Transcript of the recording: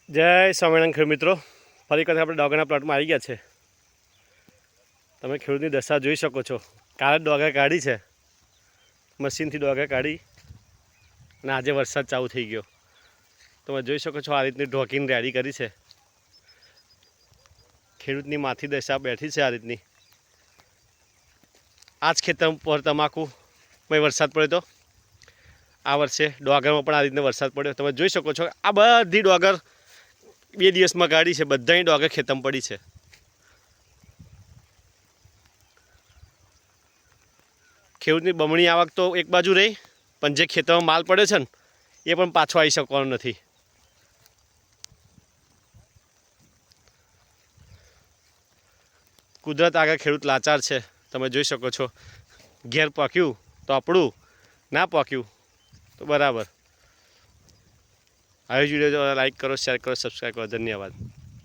જય સ્વામિનારાયણ ખેડૂત મિત્રો, ફરી વખત આપણે ડોગરના પ્લોટમાં આવી ગયા છે. તમે ખેડૂતની દશા જોઈ શકો છો. કાલે ડોગા કાઢી છે, મશીનથી ડોગા કાઢી, અને આજે વરસાદ ચાલુ થઈ ગયો. તમે જોઈ શકો છો આ રીતની ઢોકીને રેડી કરી છે. ખેડૂતની માથી દશા બેઠી છે આ રીતની. આ જ ખેતર પર તમાકુમાં વરસાદ પડ્યો તો આ વર્ષે ડોગરમાં પણ આ રીતનો વરસાદ પડ્યો. તમે જોઈ શકો છો આ બધી ડોગર 2 દિવસમાં કાઢી છે. બધાની ડોગર ખેતરમાં પડી છે. ખેડૂતની બમણી આવક તો એક બાજુ રહી, પણ જે ખેતરમાં માલ પડ્યો છે ને એ પણ પાછો આવી શકવાનો નથી. કુદરત આગળ ખેડૂત લાચાર છે. તમે જોઈ શકો છો. ઘેર પાક્યું તો આપણું, ના પાક્યું તો બરાબર. આવી વિડીયો લાઈક કરો, શેર કરો, સબસ્ક્રાઈબ કરો. ધન્યવાદ.